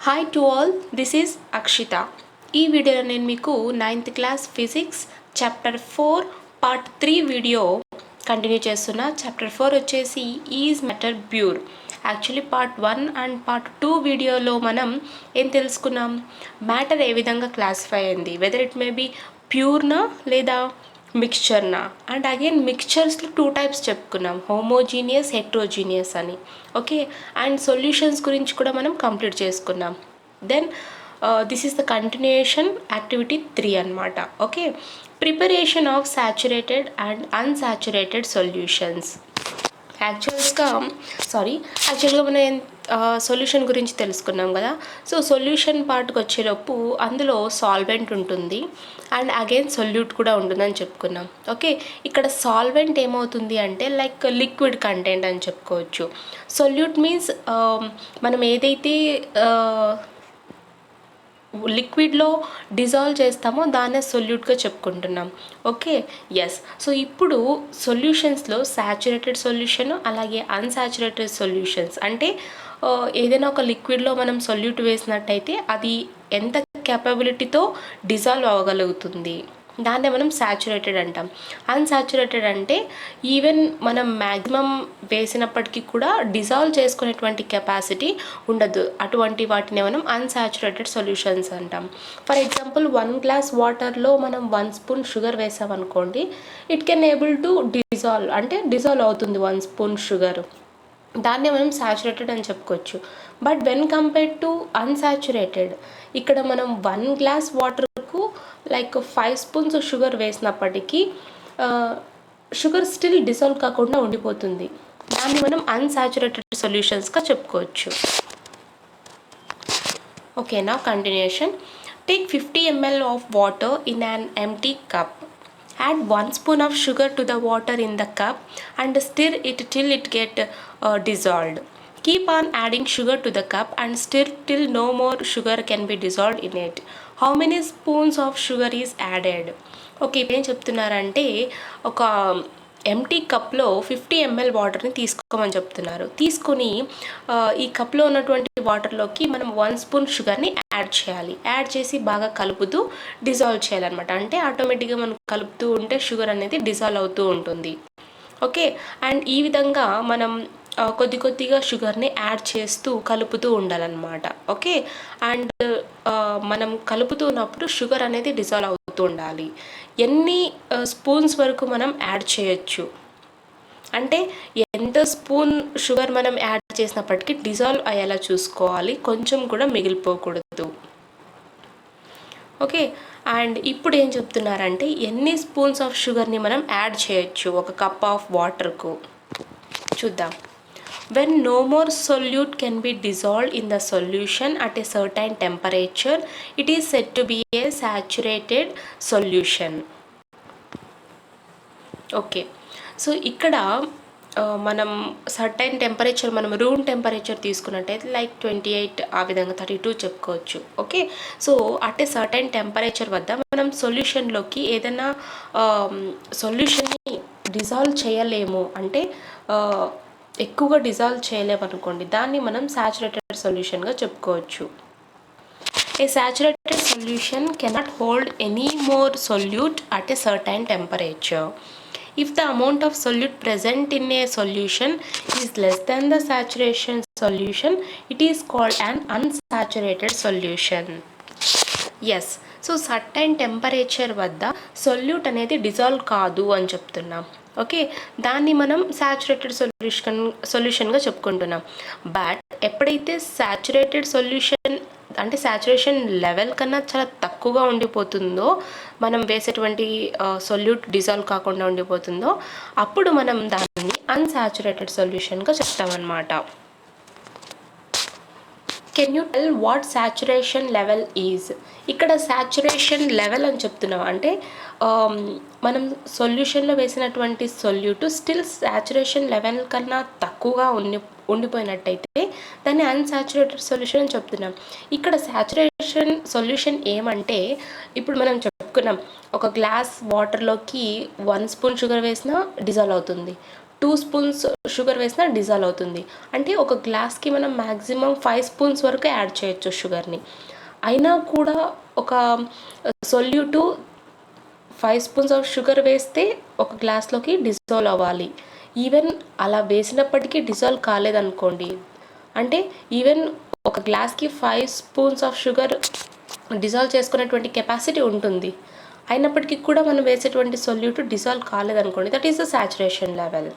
Hi to all, this is Akshitha. ఈ వీడియోలో నేను మీకు 9th class physics chapter 4 part 3 video continue చేస్తున్నా. చాప్టర్ 4 వచ్చేసి is matter pure. Actually part 1 and part 2 వీడియోలో మనం ఏం తెలుసుకున్నాం, మ్యాటర్ ఏ విధంగా క్లాసిఫై అయింది, వెదర్ ఇట్ మే బీ ప్యూర్నా లేదా మిక్స్చర్నా. అండ్ అగైన్ మిక్స్చర్స్లో 2 టైప్స్ చెప్పుకున్నాం, హోమోజీనియస్, హెట్రోజీనియస్ అని. ఓకే, అండ్ సొల్యూషన్స్ గురించి కూడా మనం కంప్లీట్ చేసుకున్నాం. Then this is the continuation activity 3 అనమాట. Okay, preparation of saturated and unsaturated solutions. యాక్చువల్గా మనం సొల్యూషన్ గురించి తెలుసుకున్నాం కదా. సో సొల్యూషన్ పార్ట్కి వచ్చేటప్పుడు అందులో సాల్వెంట్ ఉంటుంది అండ్ అగైన్ సొల్యూట్ కూడా ఉంటుందని చెప్పుకున్నాం. ఓకే, ఇక్కడ సాల్వెంట్ ఏమవుతుంది అంటే లైక్ లిక్విడ్ కంటెంట్ అని చెప్పుకోవచ్చు. సొల్యూట్ మీన్స్ మనం ఏదైతే లిక్విడ్లో డిజాల్వ్ చేస్తామో దాన్నే సొల్యూట్గా చెప్పుకుంటున్నాం. Okay, yes. సో ఇప్పుడు సొల్యూషన్స్లో సాచురేటెడ్ సొల్యూషన్ అలాగే అన్సాచురేటెడ్ సొల్యూషన్స్ అంటే ఏదైనా ఒక లిక్విడ్లో మనం సొల్యూట్ వేసినట్టయితే అది ఎంత కేపబిలిటీతో డిజాల్వ్ అవ్వగలుగుతుంది, దాన్నే మనం సాచురేటెడ్ అంటాం. అన్సాచురేటెడ్ అంటే ఈవెన్ మనం మ్యాక్సిమం వేసినప్పటికీ కూడా డిజాల్వ్ చేసుకునేటువంటి కెపాసిటీ ఉండదు, అటువంటి వాటిని మనం అన్సాచురేటెడ్ సొల్యూషన్స్ అంటాం. ఫర్ ఎగ్జాంపుల్ 1 గ్లాస్ వాటర్లో మనం 1 స్పూన్ షుగర్ వేసామనుకోండి, it can able to dissolve, అంటే డిజాల్వ్ అవుతుంది 1 స్పూన్ షుగర్, దాన్నే మనం సాచురేటెడ్ అని చెప్పుకోవచ్చు. But when compared to unsaturated, ఇక్కడ మనం 1 గ్లాస్ వాటర్కు లైక్ 5 స్పూన్స్ షుగర్ వేసినప్పటికీ షుగర్ స్టిల్ డిసాల్వ్ కాకుండా ఉండిపోతుంది, దాన్ని మనం అన్సాచురేటెడ్ సొల్యూషన్స్గా చెప్పుకోవచ్చు. ఓకే, నా continuation. Take 50 ml of water in an empty cup. Add 1 spoon of sugar to the water in the cup and stir it till it get dissolved. Keep on adding sugar to the cup and stir till no more sugar can be dissolved in it. How many spoons of sugar is added? Okay, ఇప్పుడు ఏం చెప్తున్నారంటే ఒక empty కప్లో 50 ml వాటర్ని తీసుకోమని చెప్తున్నారు. తీసుకొని ఈ కప్లో ఉన్నటువంటి వాటర్లోకి మనం 1 స్పూన్ షుగర్ని యాడ్ చేయాలి. యాడ్ చేసి బాగా కలుపుతూ డిజాల్వ్ చేయాలన్నమాట. అంటే ఆటోమేటిక్గా మనం కలుపుతూ ఉంటే షుగర్ అనేది డిజాల్వ్ అవుతూ ఉంటుంది. ఓకే, అండ్ ఈ విధంగా మనం కొద్ది కొద్దిగా షుగర్ని యాడ్ చేస్తూ కలుపుతూ ఉండాలన్నమాట. ఓకే, అండ్ మనం కలుపుతూ ఉన్నప్పుడు షుగర్ అనేది డిజాల్వ్ అవుతూ ఉండాలి. ఎన్ని స్పూన్స్ వరకు మనం యాడ్ చేయొచ్చు అంటే ఎంత స్పూన్ షుగర్ మనం యాడ్ చేసినప్పటికీ డిజాల్వ్ అయ్యేలా చూసుకోవాలి, కొంచెం కూడా మిగిలిపోకూడదు. ఓకే, అండ్ ఇప్పుడు ఏం చెప్తున్నారంటే ఎన్ని స్పూన్స్ ఆఫ్ షుగర్ని మనం యాడ్ చేయొచ్చు ఒక కప్ ఆఫ్ వాటర్కు చూద్దాం. When no more solute can be dissolved in the solution at a certain temperature, it is said to be a saturated solution. Okay, so ఇక్కడ మనం సర్టైన్ టెంపరేచర్, మనం room temperature తీసుకున్నట్టయితే like 28, ఆ విధంగా 32 చెప్పుకోవచ్చు. Okay, so at a certain temperature వద్ద మనం సొల్యూషన్లోకి ఏదైనా సొల్యూషన్ని డిజాల్వ్ చేయలేము అంటే ఎక్కువగా డిజాల్వ్ చేయలేమనుకోండి, దాన్ని మనం సాచురేటెడ్ సొల్యూషన్గా చెప్పుకోవచ్చు. A saturated solution cannot hold any more solute at a certain temperature. If the amount of solute present in a solution is less than the saturation solution, it is called an unsaturated solution. Yes, so certain temperature వద్ద solute అనేది dissolve కాదు అని చెప్తున్నాం. Okay, దాన్ని మనం saturated సొల్యూషన్గా చెప్పుకుంటున్నాం. But ఎప్పుడైతే saturated solution అంటే సాచురేషన్ లెవెల్ కన్నా చాలా తక్కువగా ఉండిపోతుందో, మనం వేసేటువంటి సొల్యూట్ డిజాల్వ్ కాకుండా ఉండిపోతుందో, అప్పుడు మనం దాన్ని అన్సాచురేటెడ్ సొల్యూషన్గా చెప్తామన్నమాట. Can you tell what saturation level is? ఇక్కడ సాచురేషన్ లెవెల్ అని చెప్తున్నాం అంటే మనం సొల్యూషన్లో వేసినటువంటి సొల్యూట్ స్టిల్ సాచురేషన్ లెవెల్ కన్నా తక్కువగా ఉండిపోయినట్టయితే దాన్ని అన్సాచురేటెడ్ సొల్యూషన్ అని చెప్తున్నాం. ఇక్కడ సాచురేషన్ సొల్యూషన్ ఏమంటే ఇప్పుడు మనం చెప్పుకున్నాం, ఒక గ్లాస్ వాటర్లోకి 1 స్పూన్ షుగర్ వేసినా డిజాల్వ్ అవుతుంది, 2 స్పూన్స్ షుగర్ వేసినా డిజాల్వ్ అవుతుంది. అంటే ఒక గ్లాస్కి మనం మ్యాక్సిమం 5 స్పూన్స్ వరకు యాడ్ చేయొచ్చు షుగర్ని. అయినా కూడా ఒక సొల్యూటు 5 స్పూన్స్ ఆఫ్ షుగర్ వేస్తే ఒక గ్లాస్లోకి డిజాల్వ్ అవ్వాలి. ఈవెన్ అలా వేసినప్పటికీ డిజాల్వ్ కాలేదనుకోండి, అంటే ఈవెన్ ఒక గ్లాస్కి 5 స్పూన్స్ ఆఫ్ షుగర్ డిజాల్వ్ చేసుకునేటువంటి కెపాసిటీ ఉంటుంది. అయినప్పటికీ కూడా మనం వేసేటువంటి సొల్యూట్ డిజాల్వ్ కాలేదనుకోండి, that is the saturation level.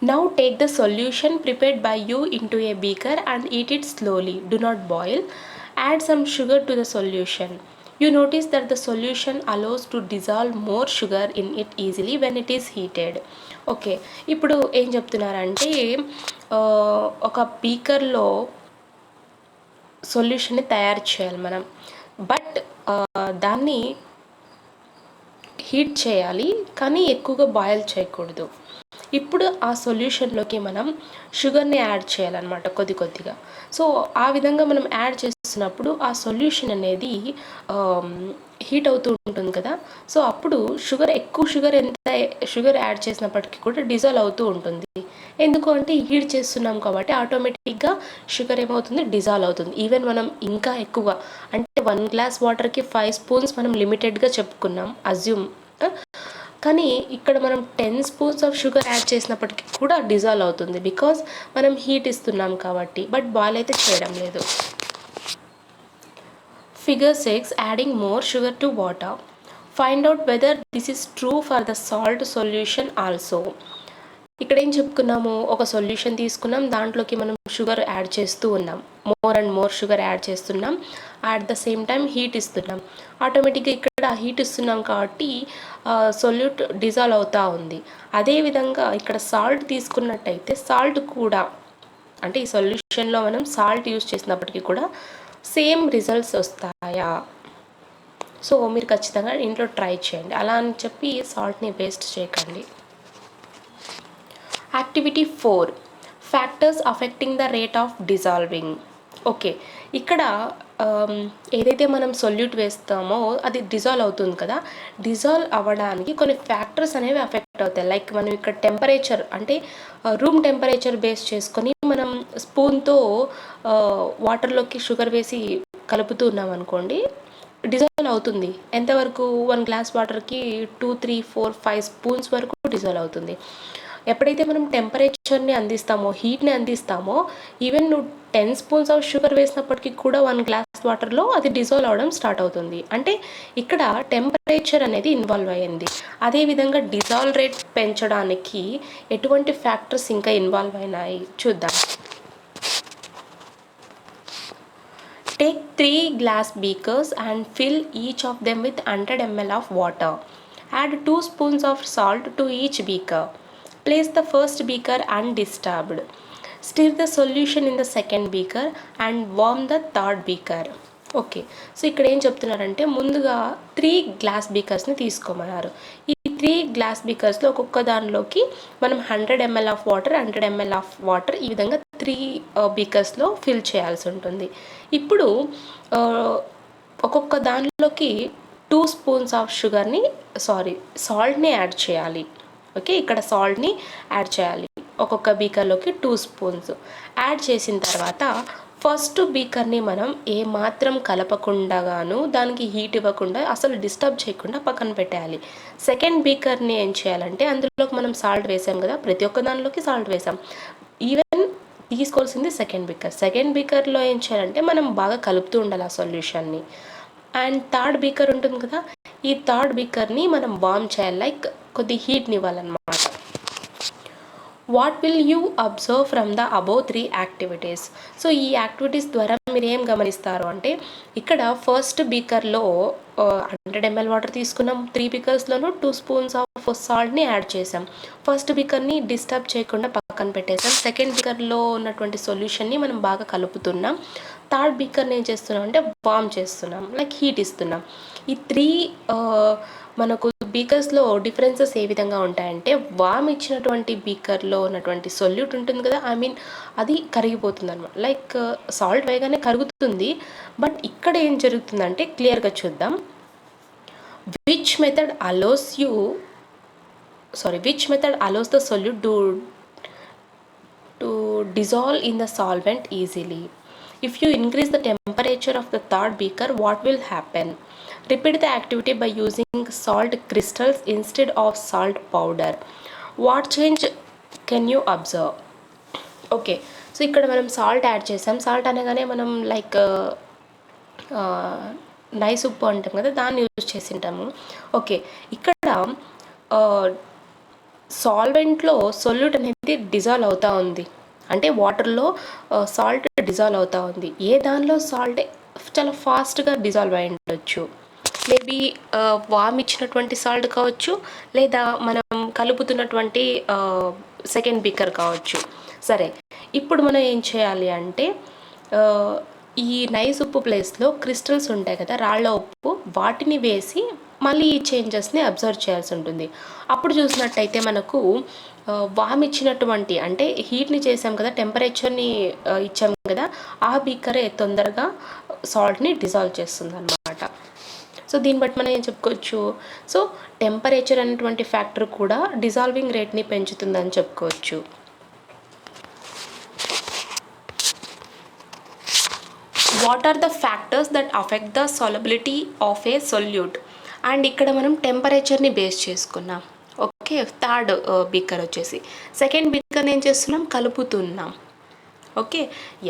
Now take the solution prepared by you into a beaker and eat it slowly. Do not boil. Add some sugar to the solution. You notice that the solution allows to dissolve more sugar in it easily when it is heated. Okay, ఇప్పుడు ఏం చెప్తున్నారంటే ఒక బీకర్లో సొల్యూషన్ని తయారు చేయాలి మనం, but దాన్ని heat చేయాలి, కానీ ఎక్కువగా బాయిల్ చేయకూడదు. ఇప్పుడు ఆ సొల్యూషన్లోకి మనం షుగర్ని యాడ్ చేయాలన్నమాట కొద్ది కొద్దిగా. సో ఆ విధంగా మనం యాడ్ చేస్తున్నప్పుడు ఆ సొల్యూషన్ అనేది హీట్ అవుతూ ఉంటుంది కదా. సో అప్పుడు ఎక్కువ షుగర్ యాడ్ చేసినప్పటికీ కూడా డిజాల్వ్ అవుతూ ఉంటుంది. ఎందుకు అంటే హీట్ చేస్తున్నాం కాబట్టి ఆటోమేటిక్గా షుగర్ ఏమవుతుంది, డిజాల్వ్ అవుతుంది. ఈవెన్ మనం ఇంకా ఎక్కువ అంటే 1 గ్లాస్ వాటర్కి 5 స్పూన్స్ మనం లిమిటెడ్గా చెప్పుకున్నాం అజ్యూమ్, కానీ ఇక్కడ మనం 10 స్పూన్స్ ఆఫ్ షుగర్ యాడ్ చేసినప్పటికీ కూడా డిజాల్వ్ అవుతుంది, బికాజ్ మనం హీట్ ఇస్తున్నాం కాబట్టి, బట్ బాయిల్ అయితే చేయడం లేదు. Figure 6, adding more sugar to water. Find out whether this is true for the salt solution also. ఇక్కడ ఏం చెప్పుకున్నాము, ఒక సొల్యూషన్ తీసుకున్నాం, దాంట్లోకి మనం షుగర్ యాడ్ చేస్తూ ఉన్నాం, more and more sugar add చేస్తున్నాం, at the same time heat ఇస్తున్నాం. ఆటోమేటిక్గా ఇక్కడ హీట్ ఇస్తున్నాం కాబట్టి సొల్యూట్ డిజాల్వ్ అవుతూ ఉంది. అదేవిధంగా ఇక్కడ సాల్ట్ తీసుకున్నట్టయితే సాల్ట్ కూడా, అంటే ఈ సొల్యూషన్లో మనం సాల్ట్ యూజ్ చేసినప్పటికీ కూడా సేమ్ రిజల్ట్స్ వస్తాయా? సో మీరు ఖచ్చితంగా ఇంట్లో ట్రై చేయండి, అలా అని చెప్పి సాల్ట్ని వేస్ట్ చేయకండి. Activity 4, factors affecting the rate of dissolving. Okay, ఇక్కడ ఏదైతే మనం సొల్యూట్ వేస్తామో అది డిజాల్వ్ అవుతుంది కదా. డిజాల్వ్ అవ్వడానికి కొన్ని ఫ్యాక్టర్స్ అనేవి అఫెక్ట్ అవుతాయి. లైక్ మనం ఇక్కడ టెంపరేచర్, అంటే రూమ్ టెంపరేచర్ బేస్ చేసుకొని మనం స్పూన్తో వాటర్లోకి షుగర్ వేసి కలుపుతూ ఉన్నాం అనుకోండి, డిజాల్వ్ అవుతుంది. ఎంతవరకు? 1 గ్లాస్ వాటర్కి 2, 3, 4, 5 స్పూన్స్ వరకు డిజాల్వ్ అవుతుంది. ఎప్పుడైతే మనం టెంపరేచర్ని అందిస్తామో, హీట్ని అందిస్తామో, ఈవెన్ నువ్వు 10 స్పూన్స్ ఆఫ్ షుగర్ వేసినప్పటికీ కూడా 1 గ్లాస్ వాటర్లో అది డిజాల్వ్ అవ్వడం స్టార్ట్ అవుతుంది. అంటే ఇక్కడ టెంపరేచర్ అనేది ఇన్వాల్వ్ అయ్యింది. అదేవిధంగా డిజాల్వ్ రేట్ పెంచడానికి ఎటువంటి ఫ్యాక్టర్స్ ఇంకా ఇన్వాల్వ్ అయినాయి చూద్దాం. Take 3 glass beakers and fill each of them with 100 ml of water. Add 2 spoons of salt to each beaker. Place the first beaker undisturbed. Stir the solution in the second beaker and warm the third beaker. Okay, so ఇక్కడ ఏం చెప్తున్నారంటే ముందుగా 3 glass బీకర్స్ని తీసుకోమన్నారు. ఈ 3 glass బీకర్స్లో ఒక్కొక్క దానిలోకి మనం 100 ml of water, 100 ml of water, ఈ విధంగా 3 బీకర్స్లో ఫిల్ చేయాల్సి ఉంటుంది. ఇప్పుడు ఒక్కొక్క దానిలోకి 2 స్పూన్స్ ఆఫ్ సాల్ట్ని యాడ్ చేయాలి. ఓకే, ఇక్కడ సాల్ట్ని యాడ్ చేయాలి. ఒక్కొక్క బీకర్లోకి 2 స్పూన్స్ యాడ్ చేసిన తర్వాత ఫస్ట్ బీకర్ని మనం ఏమాత్రం కలపకుండాను, దానికి హీట్ ఇవ్వకుండా, అసలు డిస్టర్బ్ చేయకుండా పక్కన పెట్టేయాలి. సెకండ్ బీకర్ని ఏం చేయాలంటే అందులోకి మనం సాల్ట్ వేసాం కదా, ప్రతి ఒక్క దానిలోకి సాల్ట్ వేసాం, ఈవెన్ తీసుకోవాల్సింది సెకండ్ బీకర్లో ఏం చేయాలంటే మనం బాగా కలుపుతూ ఉండాలి ఆ సొల్యూషన్ని. అండ్ థర్డ్ బీకర్ ఉంటుంది కదా, ఈ థర్డ్ బీకర్ని మనం వార్మ్ చేయాలి, లైక్ కొద్ది హీట్ని ఇవ్వాలన్నమాట. What will you observe from the above 3 activities? So ఈ యాక్టివిటీస్ ద్వారా మీరు ఏం గమనిస్తారు అంటే, ఇక్కడ ఫస్ట్ బీకర్లో 100 ml వాటర్ తీసుకున్నాం, 3 బీకర్స్లోనూ 2 స్పూన్స్ ఆఫ్ సాల్ట్ని యాడ్ చేసాం. ఫస్ట్ బీకర్ని డిస్టర్బ్ చేయకుండా పక్కన పెట్టేసాం. సెకండ్ బీకర్లో ఉన్నటువంటి సొల్యూషన్ని మనం బాగా కలుపుతున్నాం. థర్డ్ బీకర్ని ఏం చేస్తున్నాం అంటే వార్మ్ చేస్తున్నాం, లైక్ హీట్ ఇస్తున్నాం. ఈ 3 మనకు బీకర్స్లో డిఫరెన్సెస్ ఏ విధంగా ఉంటాయంటే, వామ్ ఇచ్చినటువంటి బీకర్లో ఉన్నటువంటి సొల్యూట్ ఉంటుంది కదా, అది కరిగిపోతుంది అనమాట, లైక్ సాల్ట్ వేయగానే కరుగుతుంది. బట్ ఇక్కడ ఏం జరుగుతుందంటే క్లియర్గా చూద్దాం. Which method allows you which method allows the solute to dissolve in the solvent easily? If you increase the temperature of the third beaker, what will happen? Repeat the activity by using salt crystals instead of salt powder. What change can you observe? Okay, so ఇక్కడ మనం salt add చేసాం. Salt అనగానే మనం like nice ఉప్పు అంటాం కదా, దాన్ని use చేసింటాము. Okay, ఇక్కడ సాల్వెంట్లో సొల్యూట్ అనేది డిజాల్వ్ అవుతూ ఉంది, అంటే వాటర్లో సాల్ట్ డిజాల్వ్ అవుతూ ఉంది. ఏ దానిలో సాల్ట్ చాలా ఫాస్ట్గా డిజాల్వ్ అయి ఉండొచ్చు, మేబీ వామ్ ఇచ్చినటువంటి సాల్ట్ కావచ్చు, లేదా మనం కలుపుతున్నటువంటి సెకండ్ బీకర్ కావచ్చు. సరే, ఇప్పుడు మనం ఏం చేయాలి అంటే ఈ నైస్ ఉప్పు ప్లేస్లో క్రిస్టల్స్ ఉంటాయి కదా, రాళ్ళ ఉప్పు, వాటిని వేసి మళ్ళీ ఈ చేంజెస్ని అబ్జర్వ్ చేయాల్సి ఉంటుంది. అప్పుడు చూసినట్టయితే మనకు వామ్ ఇచ్చినటువంటి, అంటే హీట్ని చేసాం కదా, టెంపరేచర్ని ఇచ్చాం కదా, ఆ బీకరే తొందరగా సాల్ట్ని డిజాల్వ్ చేస్తుంది అన్నమాట. సో దీన్ని బట్టి మనం ఏం చెప్పుకోవచ్చు, సో టెంపరేచర్ అనేటువంటి ఫ్యాక్టర్ కూడా డిజాల్వింగ్ రేట్ని పెంచుతుందని చెప్పుకోవచ్చు. What are the factors that affect the solubility of a solute? And ఇక్కడ మనం టెంపరేచర్ని బేస్ చేసుకున్నాం. ఓకే, థర్డ్ బీకర్ వచ్చేసి, సెకండ్ బీకర్ని ఏం చేస్తున్నాం, కలుపుతున్నాం. Okay,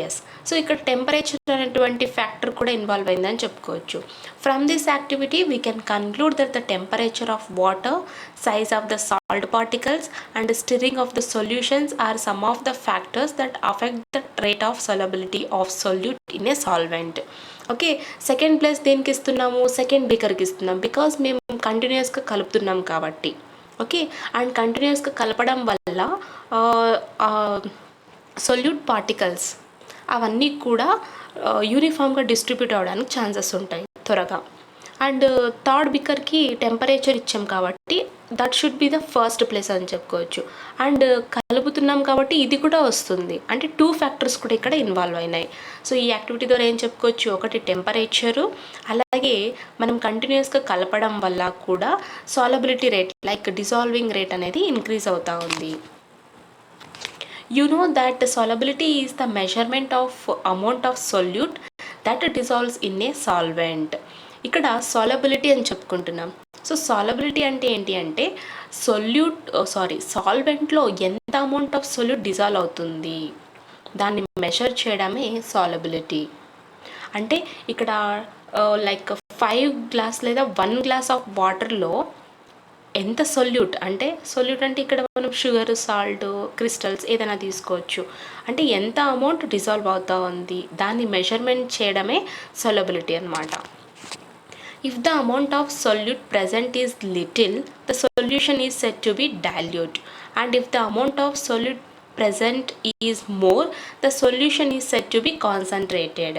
yes. సో ఇక్కడ టెంపరేచర్ అనేటువంటి ఫ్యాక్టర్ కూడా ఇన్వాల్వ్ అయిందని చెప్పుకోవచ్చు. From this activity we can conclude that the temperature of water, size of the salt particles and stirring of the solutions are some of the factors that affect the rate of solubility of solute in a solvent. Okay, second place దేనికి ఇస్తున్నాము, second బీకర్కి ఇస్తున్నాం, because మేము కంటిన్యూస్గా కలుపుతున్నాం కాబట్టి. Okay, and కంటిన్యూస్గా కలపడం వల్ల solute particles అవన్నీ కూడా యూనిఫామ్గా డిస్ట్రిబ్యూట్ అవ్వడానికి ఛాన్సెస్ ఉంటాయి త్వరగా. అండ్ థర్డ్ బీకర్కి టెంపరేచర్ ఇచ్చాం కాబట్టి that should be the first place అని చెప్పుకోవచ్చు. అండ్ కలుపుతున్నాం కాబట్టి ఇది కూడా వస్తుంది, అంటే 2 ఫ్యాక్టర్స్ కూడా ఇక్కడ ఇన్వాల్వ్ అయినాయి. సో ఈ యాక్టివిటీ ద్వారా ఏం చెప్పుకోవచ్చు, ఒకటి టెంపరేచరు, అలాగే మనం కంటిన్యూస్గా కలపడం వల్ల కూడా solubility rate like dissolving rate అనేది ఇంక్రీజ్ అవుతూ ఉంది. You know that solubility is the measurement of amount of solute that dissolves in a solvent. ఇక్కడ సాలబిలిటీ అని చెప్పుకుంటున్నాం. సో సాలబిలిటీ అంటే ఏంటి అంటే సాల్వెంట్లో ఎంత అమౌంట్ ఆఫ్ సొల్యూట్ డిజాల్వ్ అవుతుంది దాన్ని మెజర్ చేయడమే సాలబిలిటీ. అంటే ఇక్కడ లైక్ 5 గ్లాస్ లేదా 1 గ్లాస్ ఆఫ్ వాటర్లో ఎంత సొల్యూట్ అంటే ఇక్కడ మనం షుగర్, సాల్ట్, క్రిస్టల్స్ ఏదైనా తీసుకోవచ్చు, అంటే ఎంత అమౌంట్ డిజాల్వ్ అవుతూ ఉంది దాన్ని మెజర్మెంట్ చేయడమే సాలబిలిటీ అన్నమాట. If the amount of solute present is little, the solution is said to be dilute. And if the amount of solute present is more, the solution is said to be concentrated.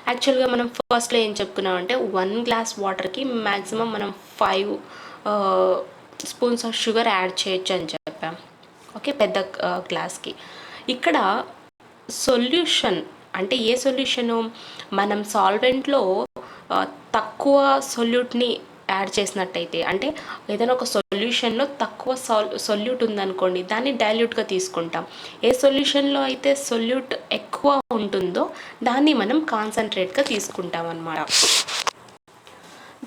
యాక్చువల్గా మనం ఫస్ట్లో ఏం చెప్పుకున్నాం అంటే 1 glass వాటర్కి maximum మనం 5 spoons of sugar add చేయొచ్చు అని చెప్పాం. ఓకే, పెద్ద గ్లాస్కి. ఇక్కడ సొల్యూషన్ అంటే ఏ సొల్యూషను, మనం సాల్వెంట్లో తక్కువ సొల్యూట్ని యాడ్ చేసినట్టయితే, అంటే ఏదైనా ఒక సొల్యూషన్లో తక్కువ సొల్యూట్ ఉందనుకోండి, దాన్ని డైల్యూట్గా తీసుకుంటాం. ఏ సొల్యూషన్లో అయితే సొల్యూట్ ఎక్కువ ఉంటుందో దాన్ని మనం కాన్సన్ట్రేట్గా తీసుకుంటాం అన్నమాట.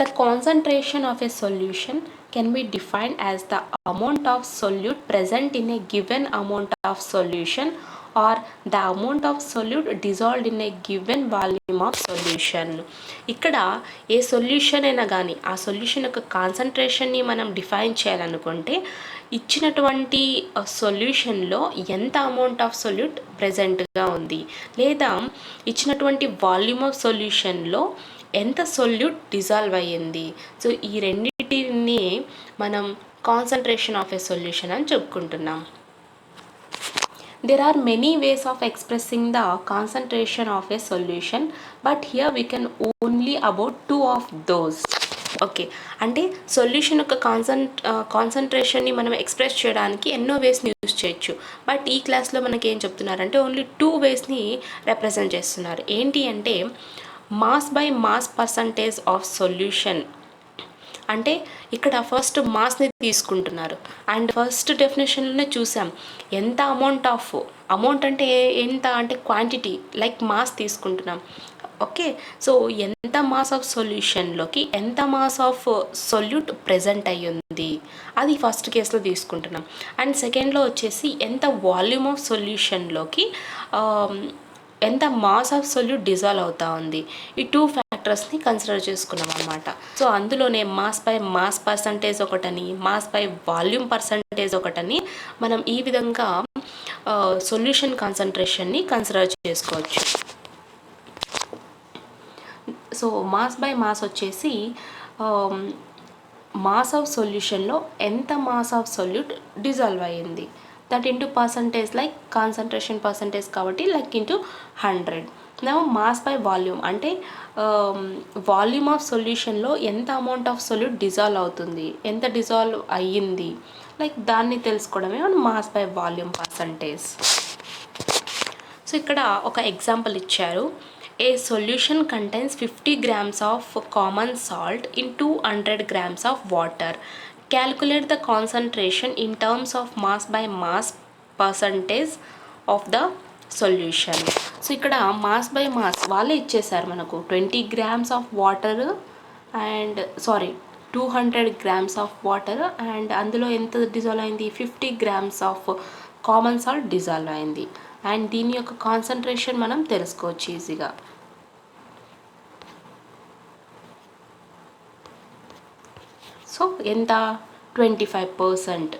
The concentration of a solution can be defined as the amount of solute present in a given amount of solution or the amount of solute dissolved in a given volume of solution. ఇక్కడ a solution అయినా కానీ ఆ solution యొక్క కాన్సన్ట్రేషన్ని మనం define చేయాలనుకుంటే ఇచ్చినటువంటి సొల్యూషన్లో ఎంత amount of solute ప్రెజెంట్గా ఉంది, లేదా ఇచ్చినటువంటి వాల్యూమ్ ఆఫ్ సొల్యూషన్లో ఎంత సొల్యూట్ డిజాల్వ్ అయ్యింది. సో ఈ రెండింటిని మనం కాన్సన్ట్రేషన్ ఆఫ్ ఏ సొల్యూషన్ అని చెప్పుకుంటున్నాం. There are many ways of expressing the concentration of a solution, but here we can only about 2 of those. Okay, అంటే సొల్యూషన్ యొక్క కాన్సన్ట్రేషన్ని మనం ఎక్స్ప్రెస్ చేయడానికి ఎన్నో వేస్ని యూజ్ చేయొచ్చు, బట్ ఈ క్లాస్లో మనకి ఏం చెప్తున్నారంటే ఓన్లీ 2 వేస్ని రిప్రజెంట్ చేస్తున్నారు. ఏంటి అంటే mass by mass percentage of solution అంటే ఇక్కడ ఫస్ట్ మాస్ని తీసుకుంటున్నారు. అండ్ ఫస్ట్ డెఫినేషన్లోనే చూసాం ఎంత అమౌంట్ అంటే ఎంత అంటే క్వాంటిటీ, లైక్ మాస్ తీసుకుంటున్నాం. ఓకే, సో ఎంత మాస్ ఆఫ్ సొల్యూషన్లోకి ఎంత మాస్ ఆఫ్ సొల్యూట్ ప్రెజెంట్ అయ్యింది అది ఫస్ట్ కేసులో తీసుకుంటున్నాం. అండ్ సెకండ్లో వచ్చేసి ఎంత వాల్యూమ్ ఆఫ్ సొల్యూషన్లోకి ఎంత మాస్ ఆఫ్ సొల్యూట్ డిజాల్వ్ అవుతా ఉంది. ఈ 2 ఫ్యాక్టర్స్ని కన్సిడర్ చేసుకున్నాం అనమాట. సో అందులోనే మాస్ బై మాస్ పర్సంటేజ్ ఒకటని, మాస్ బై వాల్యూమ్ పర్సంటేజ్ ఒకటని మనం ఈ విధంగా సొల్యూషన్ కాన్సన్ట్రేషన్ని కన్సిడర్ చేసుకోవచ్చు. సో మాస్ బై మాస్ వచ్చేసి మాస్ ఆఫ్ సొల్యూషన్లో ఎంత మాస్ ఆఫ్ సొల్యూట్ డిజాల్వ్ అయ్యింది, that into percentage, like concentration percentage కాబట్టి లైక్ ఇంటూ 100. నా మాస్ బై వాల్యూమ్ అంటే వాల్యూమ్ ఆఫ్ సొల్యూషన్లో ఎంత అమౌంట్ ఆఫ్ సొల్యూట్ డిజాల్వ్ అవుతుంది, ఎంత డిజాల్వ్ అయ్యింది, లైక్ దాన్ని తెలుసుకోవడమే మనం mass by volume percentage. So ఇక్కడ ఒక ఎగ్జాంపుల్ ఇచ్చారు. A solution contains 50 grams of common salt in 200 grams of water. Calculate the concentration in terms of mass by mass percentage of the solution. So ఇక్కడ mass by mass వాళ్ళే ఇచ్చేసారు మనకు 20 grams of water and 200 grams of water, and అందులో ఎంత dissolve అయింది, 50 grams of common salt dissolve అయింది. And దీని యొక్క కాన్సన్ట్రేషన్ మనం తెలుసుకోవచ్చు ఈజీగా. సో ఎంత, 25%.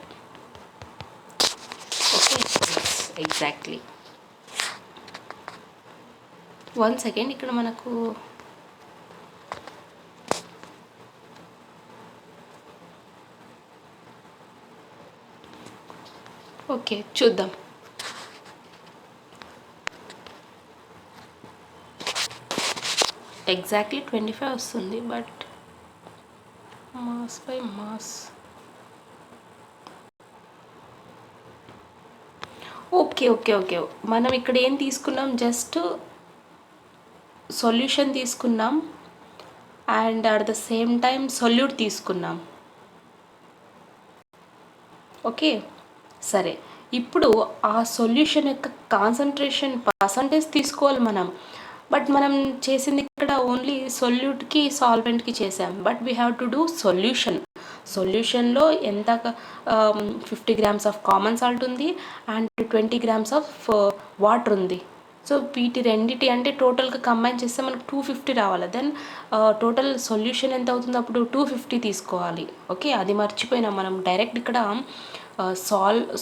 Okay, exactly. వన్ సెకండ్, ఇక్కడ మనకు ఓకే చూద్దాం. ఎగ్జాక్ట్లీ 25 వస్తుంది, but mass by mass okay okay okay మనం ఇక్కడ ఏం తీసుకున్నాం, జస్ట్ సొల్యూషన్ తీసుకున్నాం and at the same time solute తీసుకున్నాం. ఓకే సరే, ఇప్పుడు ఆ సొల్యూషన్ యొక్క కాన్సన్ట్రేషన్ పర్సంటేజ్ తీసుకోవాలి మనం. బట్ మనం చేసింది ఇక్కడ ఓన్లీ సొల్యూట్కి సాల్వెంట్కి చేసాం, but we have to do సొల్యూషన్లో ఎంత 50 grams ఆఫ్ కామన్ సాల్ట్ ఉంది అండ్ 20 grams ఆఫ్ వాటర్ ఉంది. సో వీటి రెండిటి అంటే టోటల్గా కంబైన్ చేస్తే మనకు 250 రావాలి. దెన్ టోటల్ సొల్యూషన్ ఎంత అవుతుంది, అప్పుడు 250 తీసుకోవాలి. ఓకే, అది మర్చిపోయినాం మనం. డైరెక్ట్ ఇక్కడ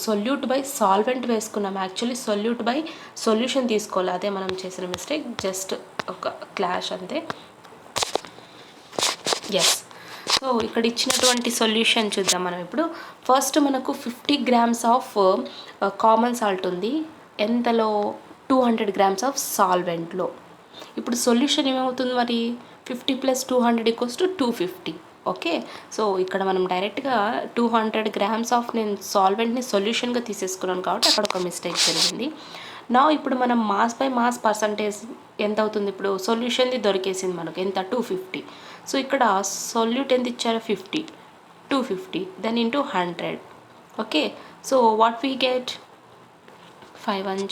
సొల్యూట్ బై సాల్వెంట్ వేసుకున్నాం. యాక్చువల్లీ సొల్యూట్ బై సొల్యూషన్ తీసుకోవాలి, అదే మనం చేసిన మిస్టేక్. జస్ట్ ఒక క్లాష్ అంతే. ఎస్, సో ఇక్కడ ఇచ్చినటువంటి సొల్యూషన్ చూద్దాం మనం ఇప్పుడు. ఫస్ట్ మనకు 50 grams ఆఫ్ కామన్ సాల్ట్ ఉంది, ఎంతలో, 200 grams ఆఫ్ సాల్వెంట్లో. ఇప్పుడు సొల్యూషన్ ఏమవుతుంది మరి, 50 + 200 = 250. ఓకే, సో ఇక్కడ మనం డైరెక్ట్గా 200 grams ఆఫ్ నేను సాల్వెంట్ని సొల్యూషన్గా తీసేసుకున్నాను కాబట్టి అక్కడ ఒక మిస్టేక్ జరిగింది. నా ఇప్పుడు మనం మాస్ బై మాస్ పర్సంటేజ్ ఎంత అవుతుంది, ఇప్పుడు సొల్యూషన్ది దొరికేసింది మనకు ఎంత, 250. సో ఇక్కడ సొల్యూట్ ఎంత ఇచ్చారు, 50, 250 then into 100. Okay, so what we get, 5 1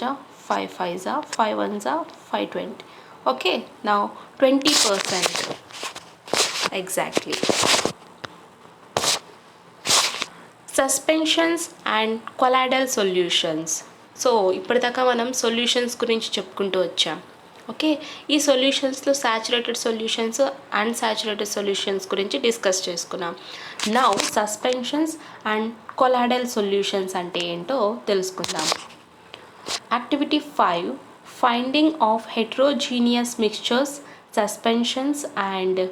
5 5 5 1 520. Okay, now 20%. Exactly. Suspensions and colloidal solutions. So ఇప్పటిదాకా మనం సొల్యూషన్స్ గురించి చెప్పుకుంటూ వచ్చాం. ఓకే, ఈ సొల్యూషన్స్లో సాచురేటెడ్ సొల్యూషన్స్, అన్సాచురేటెడ్ సొల్యూషన్స్ గురించి డిస్కస్ చేసుకున్నాం. Now suspensions and colloidal solutions అంటే ఏంటో తెలుసుకుందాం. Activity 5, finding of heterogeneous mixtures, suspensions and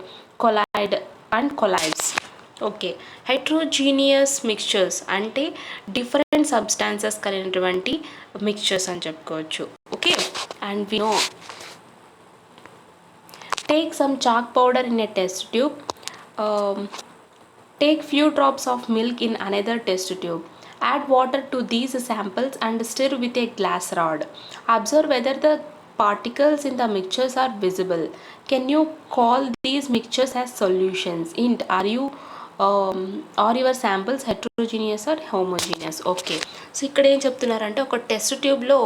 colloids. Okay, heterogeneous mixtures అంటే డిఫరెంట్ సబ్స్టాన్సెస్ కలిగినటువంటి మిక్స్చర్స్ అని చెప్పుకోవచ్చు. Okay, and we know, take some chalk powder in a test tube, take few drops of milk in another test tube. Add water to these samples and stir with a glass rod. Observe whether the particles in the mixtures are visible. Can you call these mixtures as solutions? Hint, are you are your samples heterogeneous or homogeneous. Okay, so ఇక్కడ ఏం చెప్తున్నారంటే ఒక test ట్యూబ్లో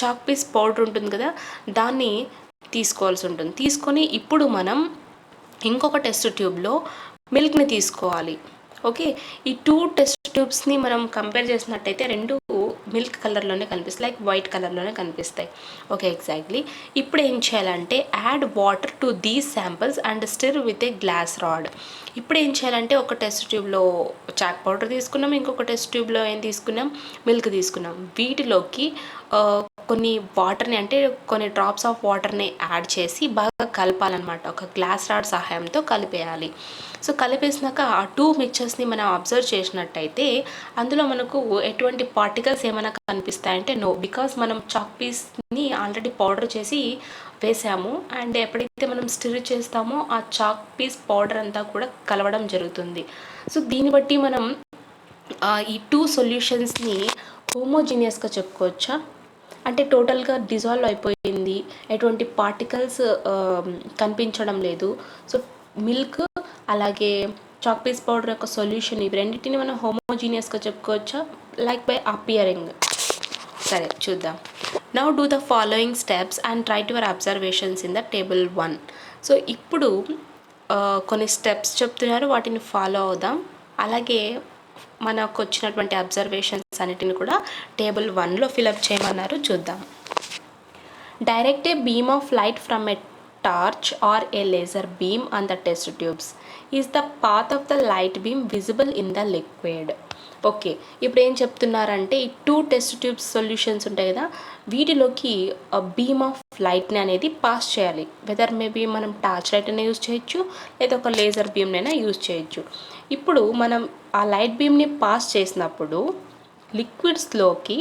chalk piece powder ఉంటుంది కదా, దాన్ని తీసుకోవాల్సి ఉంటుంది. తీసుకొని ఇప్పుడు మనం ఇంకొక టెస్ట్ ట్యూబ్లో మిల్క్ని తీసుకోవాలి. ఓకే, ఈ 2 టెస్ట్ ట్యూబ్స్ని మనం కంపేర్ చేసినట్టయితే రెండు మిల్క్ కలర్లోనే కనిపిస్తాయి, లైక్ వైట్ కలర్లోనే కనిపిస్తాయి. Okay, exactly. ఇప్పుడు ఏం చేయాలంటే add water to these samples and stir with a glass rod. ఇప్పుడు ఏం చేయాలంటే ఒక టెస్ట్ ట్యూబ్లో చాక్ పౌడర్ తీసుకున్నాం, ఇంకొక టెస్ట్ ట్యూబ్లో ఏం తీసుకున్నాం, మిల్క్ తీసుకున్నాం. వీటిలోకి కొన్ని వాటర్ని, అంటే కొన్ని డ్రాప్స్ ఆఫ్ వాటర్ని యాడ్ చేసి బాగా కలపాలన్నమాట. ఒక గ్లాస్ రాడ్ సహాయంతో కలిపేయాలి. సో కలిపేసినాక ఆ 2 మిక్చర్స్ని మనం అబ్జర్వ్ చేసినట్టయితే అందులో మనకు ఎటువంటి పార్టికల్స్ ఏమైనా కనిపిస్తాయంటే నో, బికాస్ మనం చాక్ పీస్ని ఆల్రెడీ పౌడర్ చేసి వేసాము. అండ్ ఎప్పుడైతే మనం స్టిర్ చేస్తామో ఆ చాక్ పీస్ పౌడర్ అంతా కూడా కలవడం జరుగుతుంది. సో దీన్ని బట్టి మనం ఈ 2 సొల్యూషన్స్ని హోమోజీనియస్గా చెప్పుకోవచ్చా, అంటే టోటల్గా డిజాల్వ్ అయిపోయింది, ఎటువంటి పార్టికల్స్ కనిపించడం లేదు. సో మిల్క్ అలాగే చాక్ పీస్ పౌడర్ యొక్క సొల్యూషన్, ఇవి రెండింటిని మనం హోమోజీనియస్గా చెప్పుకోవచ్చా, లైక్ బై అపియరింగ్. సరే చూద్దాం. Now do the following steps and right your observations in the table 1. So ఇప్పుడు కొన్ని స్టెప్స్ చెప్తున్నారు, వాటిని ఫాలో అవుదాం. అలాగే మనకు వచ్చినటువంటి అబ్జర్వేషన్స్ అన్నిటిని కూడా టేబుల్ 1లో ఫిలప్ చేయమన్నారు, చూద్దాం. Direct a beam of light from a torch or a laser beam on the test tubes. Is the path of the light beam visible in the liquid? Okay, ఇప్పుడు ఏం చెప్తున్నారంటే ఈ 2 test tubes solutions ఉంటాయి కదా, వీటిలోకి beam of లైట్ని అనేది pass చేయాలి. Weather maybe మనం టార్చ్ లైట్ అయినా యూజ్ చేయొచ్చు, లేదా ఒక లేజర్ బీమ్నైనా యూజ్ చేయొచ్చు. ఇప్పుడు మనం ఆ లైట్ బీమ్ని పాస్ చేసినప్పుడు లిక్విడ్స్లోకి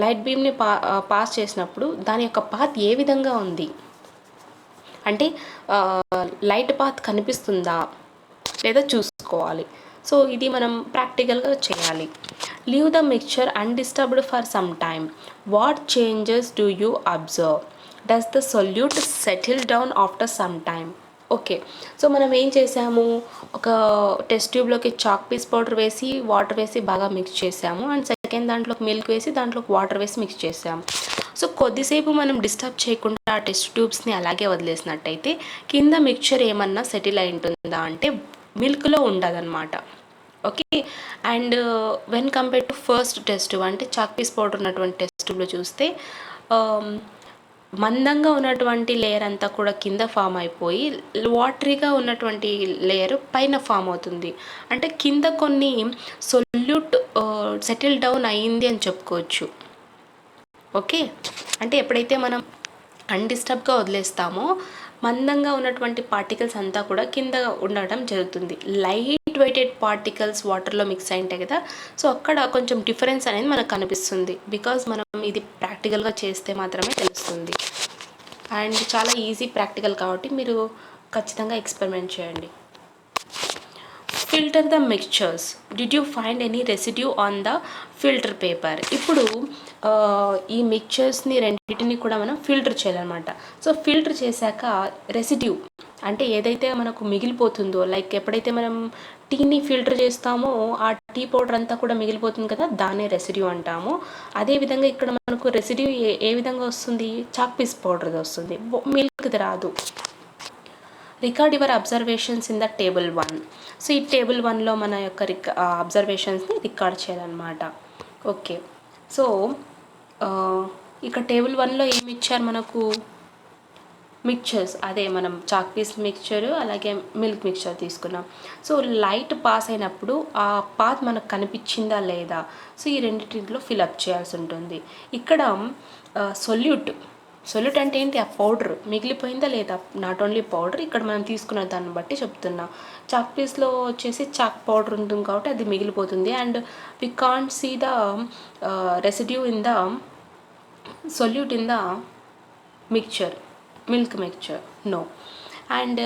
లైట్ బీమ్ని పాస్ చేసినప్పుడు దాని యొక్క పాత్ ఏ విధంగా ఉంది, అంటే లైట్ పాత్ కనిపిస్తుందా లేదా చూసుకోవాలి. సో ఇది మనం ప్రాక్టికల్గా చేయాలి. Leave the mixture undisturbed for some time. What changes do you observe? Does the solute settle down after some time? Okay, so మనం ఏం చేసాము, ఒక టెస్ట్ ట్యూబ్లోకి చాక్ పీస్ పౌడర్ వేసి వాటర్ వేసి బాగా మిక్స్ చేసాము. అండ్ సెకండ్ దాంట్లోకి మిల్క్ వేసి దాంట్లోకి వాటర్ వేసి మిక్స్ చేసాము. సో కొద్దిసేపు మనం డిస్టర్బ్ చేయకుండా ఆ టెస్ట్ ట్యూబ్స్ని అలాగే వదిలేసినట్టయితే కింద మిక్చర్ ఏమన్నా సెటిల్ అయి ఉంటుందా అంటే మిల్క్లో ఉండదన్నమాట. Okay, and when compare to first test tube, అంటే చాక్ పీస్ పౌడర్ ఉన్నటువంటి టెస్ట్ ట్యూబ్లో చూస్తే మందంగా ఉన్నటువంటి లేయర్ అంతా కూడా కింద ఫామ్ అయిపోయి వాటరీగా ఉన్నటువంటి లేయర్ పైన ఫామ్ అవుతుంది. అంటే కింద కొన్ని సొల్యూట్ సెటిల్ డౌన్ అయ్యింది అని చెప్పుకోవచ్చు. ఓకే, అంటే ఎప్పుడైతే మనం అన్డిస్టర్బ్గా వదిలేస్తామో మందంగా ఉన్నటువంటి పార్టికల్స్ అంతా కూడా కింద ఉండడం జరుగుతుంది. లైట్ వెయిటెడ్ పార్టికల్స్ వాటర్లో మిక్స్ అయి ఉంటాయి కదా, సో అక్కడ కొంచెం డిఫరెన్స్ అనేది మనకు కనిపిస్తుంది. బికాజ్ మనం ఇది ప్రాక్టికల్గా చేస్తే మాత్రమే తెలుస్తుంది. అండ్ చాలా ఈజీ ప్రాక్టికల్ కాబట్టి మీరు ఖచ్చితంగా ఎక్స్పెరిమెంట్ చేయండి. Filter the mixtures. Did you find any residue on the filter paper? ఇప్పుడు ఈ మిక్చర్స్ని రెండింటిని కూడా మనం ఫిల్టర్ చేయాలన్నమాట. సో ఫిల్టర్ చేశాక రెసిడ్యూ అంటే ఏదైతే మనకు మిగిలిపోతుందో, లైక్ ఎప్పుడైతే మనం టీని ఫిల్టర్ చేస్తామో ఆ టీ పౌడర్ అంతా కూడా మిగిలిపోతుంది కదా, దాన్నే రెసిడ్యూ అంటాము. అదేవిధంగా ఇక్కడ మనకు రెసిడ్యూ ఏ విధంగా వస్తుంది, చాక్ పీస్ పౌడర్ది వస్తుంది, మిల్క్ది రాదు. Record your observations in the table 1. So ఈ టేబుల్ 1లో మన యొక్క అబ్జర్వేషన్స్ని రికార్డ్ చేయాలన్నమాట. ఓకే, సో ఇక్కడ టేబుల్ 1లో ఏమి ఇచ్చారు మనకు, మిక్చర్స్, అదే మనం చాక్ పీస్ మిక్చర్ అలాగే మిల్క్ మిక్చర్ తీసుకున్నాం. సో లైట్ పాస్ అయినప్పుడు ఆ పాత్ మనకు కనిపించిందా లేదా, సో ఈ రెండింటిలో ఫిలప్ చేయాల్సి ఉంటుంది. ఇక్కడ సొల్యూట్ అంటే ఏంటి, ఆ పౌడర్ మిగిలిపోయిందా లేదా, నాట్ ఓన్లీ పౌడర్, ఇక్కడ మనం తీసుకున్న దాన్ని బట్టి చెప్తున్నా. చాక్ పీస్లో వచ్చేసి చాక్ పౌడర్ ఉంటుంది కాబట్టి అది మిగిలిపోతుంది. And we can't see the residue in the solute in the mixture, milk mixture, no. And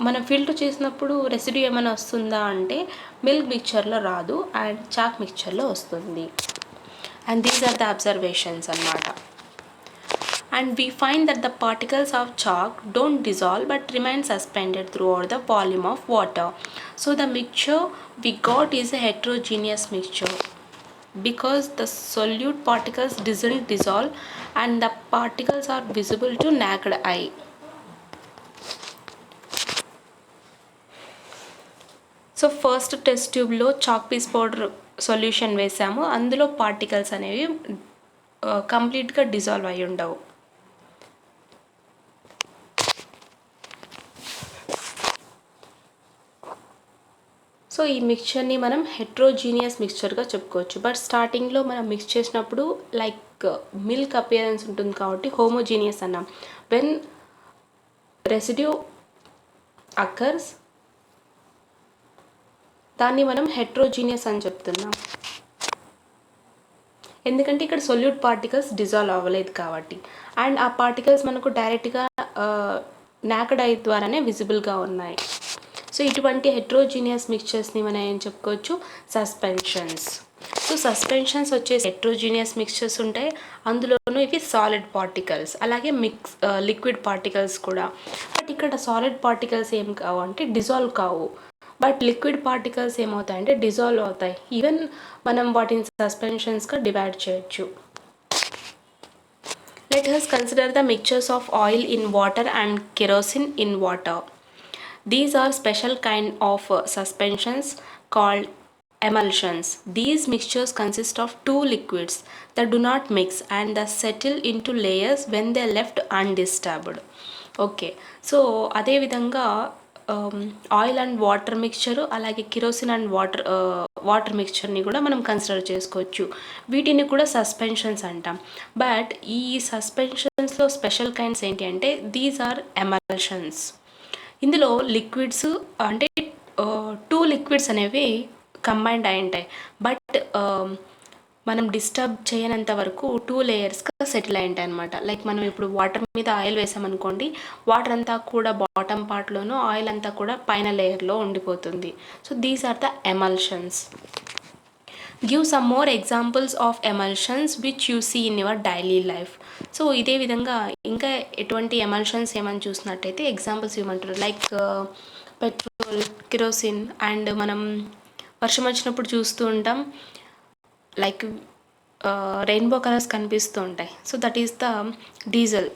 మనం ఫిల్టర్ చేసినప్పుడు రెసిడ్యూ ఏమైనా వస్తుందా అంటే మిల్క్ మిక్చర్లో రాదు అండ్ చాక్ మిక్చర్లో వస్తుంది. And these are the observations అన్నమాట. and we find that the particles of chalk don't dissolve but remain suspended throughout the volume of water. So the mixture we got is a heterogeneous mixture because the solute particles doesn't dissolve and the particles are visible to naked eye. So first test ట్యూబ్లో chalk piece powder solution వేసాము, అందులో particles అనేవి కంప్లీట్గా dissolve అయి ఉండవు. So ఈ మిక్చర్ని మనం heterogeneous మిక్చర్గా చెప్పుకోవచ్చు. బట్ స్టార్టింగ్లో మనం మిక్స్ చేసినప్పుడు లైక్ మిల్క్ అపియరెన్స్ ఉంటుంది కాబట్టి హోమోజీనియస్ అన్నాం. వెన్ రెసిడ్యూ అకర్స్ దాన్ని మనం హెట్రోజీనియస్ అని చెప్తున్నాం, ఎందుకంటే ఇక్కడ సొల్యూట్ పార్టికల్స్ డిజాల్వ్ అవ్వలేదు కాబట్టి. అండ్ ఆ పార్టికల్స్ మనకు డైరెక్ట్గా నాకెడ్ ఐ ద్వారానే విజిబుల్గా ఉన్నాయి. సో ఇటువంటి హెట్రోజీనియస్ మిక్చర్స్ని మనం ఏం చెప్పుకోవచ్చు, సస్పెన్షన్స్. సో సస్పెన్షన్స్ వచ్చేసి హెట్రోజీనియస్ మిక్చర్స్ ఉంటాయి, అందులోనూ ఇవి సాలిడ్ పార్టికల్స్, అలాగే లిక్విడ్ పార్టికల్స్ కూడా. బట్ ఇక్కడ సాలిడ్ పార్టికల్స్ ఏం కావు అంటే డిజాల్వ్ కావు, బట్ లిక్విడ్ పార్టికల్స్ ఏమవుతాయంటే డిజాల్వ్ అవుతాయి. ఈవెన్ మనం వాటిని సస్పెన్షన్స్గా డివైడ్ చేయొచ్చు. Let us consider the mixtures of oil in water and kerosene in water. These are special kind of suspensions called emulsions. These mixtures consist of two liquids that do not mix and that settle into layers when they are left undisturbed. Okay, so అదేవిధంగా oil and water mixture, అలాగే kerosene and water మిక్చర్ని కూడా మనం consider చేసుకోవచ్చు. వీటిని కూడా suspensions అంటాం. But ఈ సస్పెన్షన్స్లో special kinds ఏంటి అంటే దీస్ ఆర్ ఎమల్షన్స్. ఇందులో లిక్విడ్స్ అంటే టూ లిక్విడ్స్ అనేవి కంబైన్డ్ అయి ఉంటాయి, బట్ మనం డిస్టర్బ్ చేయనంత వరకు టూ లేయర్స్గా సెటిల్ అయి ఉంటాయి అనమాట. లైక్ మనం ఇప్పుడు వాటర్ మీద ఆయిల్ వేసామనుకోండి, వాటర్ అంతా కూడా బాటమ్ పార్ట్లోనూ, ఆయిల్ అంతా కూడా పైన లేయర్లో ఉండిపోతుంది. So these are the emulsions. Give some more examples of emulsions which you see in your daily life. So ఇదే విధంగా ఇంకా ఎటువంటి ఎమల్షన్స్ ఏమని చూసినట్టయితే ఎగ్జాంపుల్స్ ఇవ్వమంటారు. లైక్ పెట్రోల్, కిరోసిన్, అండ్ మనం వర్షం వచ్చినప్పుడు చూస్తూ ఉంటాం లైక్ రెయిన్బో కలర్స్ కనిపిస్తూ ఉంటాయి. So that is the diesel.